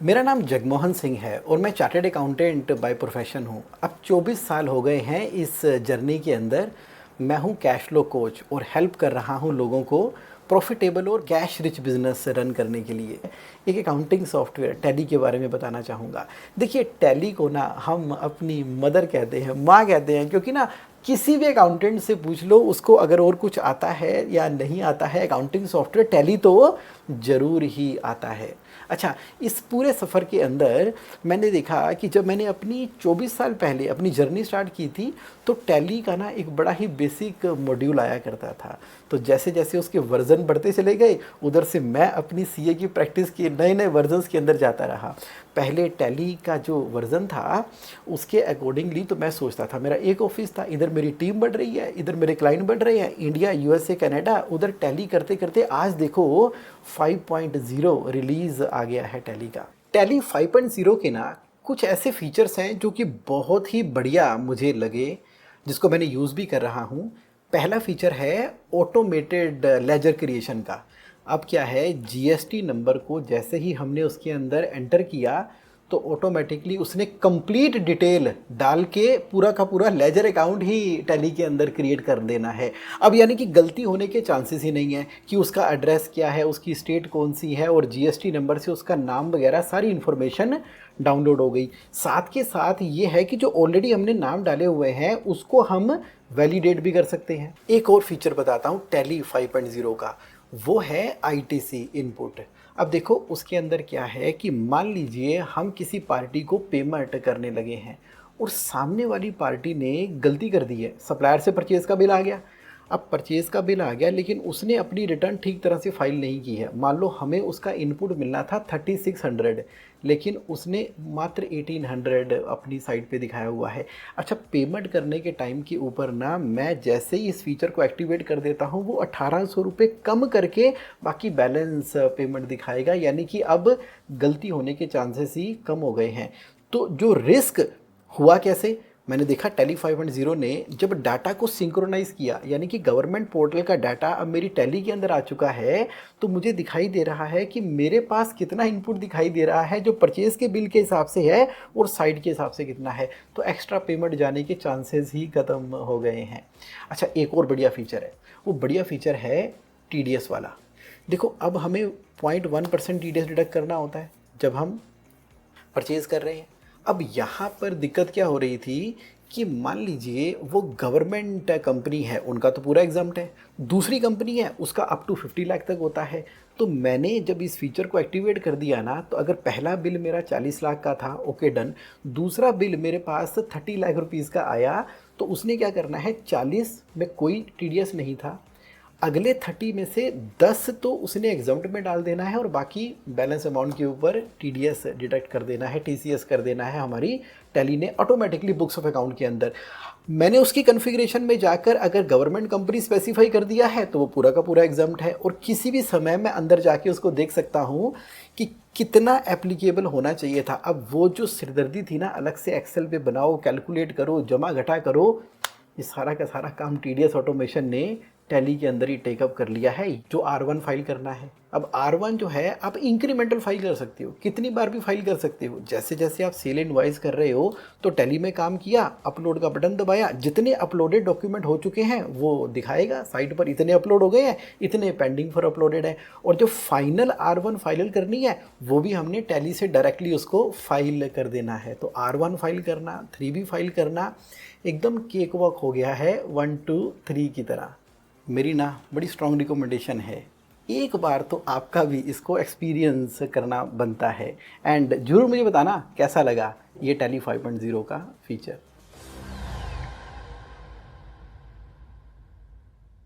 मेरा नाम जगमोहन सिंह है और मैं चार्टर्ड अकाउंटेंट बाय प्रोफेशन हूँ। अब 24 साल हो गए हैं इस जर्नी के अंदर। मैं हूँ कैश फ्लो कोच और हेल्प कर रहा हूँ लोगों को प्रॉफिटेबल और कैश रिच बिजनेस रन करने के लिए। एक अकाउंटिंग सॉफ्टवेयर टैली के बारे में बताना चाहूँगा। देखिए, टैली को ना हम अपनी मदर कहते हैं, माँ कहते हैं, क्योंकि ना किसी भी अकाउंटेंट से पूछ लो उसको अगर और कुछ आता है या नहीं आता है, अकाउंटिंग सॉफ्टवेयर टैली तो ज़रूर ही आता है। अच्छा, इस पूरे सफ़र के अंदर मैंने देखा कि जब मैंने अपनी 24 साल पहले अपनी जर्नी स्टार्ट की थी तो टैली का ना एक बड़ा ही बेसिक मॉड्यूल आया करता था। तो जैसे जैसे उसके वर्जन बढ़ते चले गए, उधर से मैं अपनी सीए की प्रैक्टिस के नए नए वर्जन्स के अंदर जाता रहा। पहले टैली का जो वर्जन था उसके अकॉर्डिंगली तो मैं सोचता था, मेरा एक ऑफिस था, इधर मेरी टीम बढ़ रही है, इधर मेरे क्लाइंट बढ़ रहे हैं, इंडिया, यूएसए, कनाडा, उधर टैली करते करते आज देखो 5.0 रिलीज़ आ गया है टैली का। टैली 5.0 के ना कुछ ऐसे फीचर्स हैं जो कि बहुत ही बढ़िया मुझे लगे, जिसको मैंने यूज़ भी कर रहा हूँ। पहला फीचर है ऑटोमेटेड लेजर क्रिएशन का। अब क्या है, जीएसटी नंबर को जैसे ही हमने उसके अंदर एंटर किया तो ऑटोमेटिकली उसने कंप्लीट डिटेल डाल के पूरा का पूरा लेजर अकाउंट ही टैली के अंदर क्रिएट कर देना है। अब यानी कि गलती होने के चांसेस ही नहीं है कि उसका एड्रेस क्या है, उसकी स्टेट कौन सी है, और जीएसटी नंबर से उसका नाम वगैरह सारी इन्फॉर्मेशन डाउनलोड हो गई। साथ के साथ ये है कि जो ऑलरेडी हमने नाम डाले हुए हैं उसको हम वैलिडेट भी कर सकते हैं। एक और फीचर बताता हूँ टैली 5.0 का, वो है आईटीसी इनपुट। अब देखो उसके अंदर क्या है कि मान लीजिए हम किसी पार्टी को पेमेंट करने लगे हैं और सामने वाली पार्टी ने गलती कर दी है, सप्लायर से परचेज़ का बिल आ गया। अब परचेज़ का बिल आ गया लेकिन उसने अपनी रिटर्न ठीक तरह से फाइल नहीं की है। मान लो हमें उसका इनपुट मिलना था 3600, लेकिन उसने मात्र 1800 अपनी साइट पे दिखाया हुआ है। अच्छा, पेमेंट करने के टाइम के ऊपर ना मैं जैसे ही इस फीचर को एक्टिवेट कर देता हूँ वो 1800 रुपये कम करके बाकी बैलेंस पेमेंट दिखाएगा, यानी कि अब गलती होने के चांसेस ही कम हो गए हैं। तो जो रिस्क हुआ कैसे, मैंने देखा टैली 5.0 ने जब डाटा को सिंक्रोनाइज़ किया, यानी कि गवर्नमेंट पोर्टल का डाटा अब मेरी टैली के अंदर आ चुका है, तो मुझे दिखाई दे रहा है कि मेरे पास कितना इनपुट दिखाई दे रहा है जो परचेज़ के बिल के हिसाब से है और साइड के हिसाब से कितना है। तो एक्स्ट्रा पेमेंट जाने के चांसेस ही ख़त्म हो गए हैं। अच्छा, एक और बढ़िया फीचर है, वो बढ़िया फीचर है टीडीएस वाला। देखो, अब हमें 0.1% टीडीएस डिडक्ट करना होता है जब हम परचेज़ कर रहे हैं। अब यहाँ पर दिक्कत क्या हो रही थी कि मान लीजिए वो गवर्नमेंट कंपनी है, उनका तो पूरा एग्जाम्प्ट है, दूसरी कंपनी है उसका अप टू 50 लाख तक होता है। तो मैंने जब इस फीचर को एक्टिवेट कर दिया ना, तो अगर पहला बिल मेरा 40 लाख का था, ओके डन, दूसरा बिल मेरे पास 30 लाख रुपीज़ का आया, तो उसने क्या करना है, 40 में कोई टीडीएस नहीं था, अगले 30 में से 10 तो उसने एग्जाम्प्ट में डाल देना है और बाकी बैलेंस अमाउंट के ऊपर टीडीएस डिडक्ट कर देना है, टीसीएस कर देना है हमारी टैली ने ऑटोमेटिकली बुक्स ऑफ अकाउंट के अंदर। मैंने उसकी कॉन्फ़िगरेशन में जाकर अगर गवर्नमेंट कंपनी स्पेसिफाई कर दिया है तो वो पूरा का पूरा एग्जाम्प्ट है, और किसी भी समय मैं अंदर जाके उसको देख सकता हूँ कि कितना एप्लीकेबल होना चाहिए था। अब वो जो सिरदर्दी थी ना, अलग से एक्सेल पे बनाओ, कैलकुलेट करो, जमा घटा करो, ये सारा का सारा काम टीडीएस ऑटोमेशन ने टैली के अंदर ही टेकअप कर लिया है। जो R1 फाइल करना है, अब R1 जो है आप इंक्रीमेंटल फाइल कर सकते हो, कितनी बार भी फाइल कर सकते हो। जैसे जैसे आप सेल इनवॉइस कर रहे हो तो टैली में काम किया, अपलोड का बटन दबाया, जितने अपलोडेड डॉक्यूमेंट हो चुके हैं वो दिखाएगा साइट पर, इतने अपलोड हो गए हैं, इतने पेंडिंग फॉर अपलोडेड है। और जो फाइनल R1 फाइनल करनी है वो भी हमने टैली से डायरेक्टली उसको फाइल कर देना है। तो R1 फाइल करना, 3B फाइल करना एकदम केक वॉक हो गया है 1 2 3 की तरह। मेरी ना बड़ी स्ट्रॉन्ग रिकमेंडेशन है, एक बार तो आपका भी इसको एक्सपीरियंस करना बनता है। एंड ज़रूर मुझे बताना कैसा लगा ये टैली 5.0 का फीचर।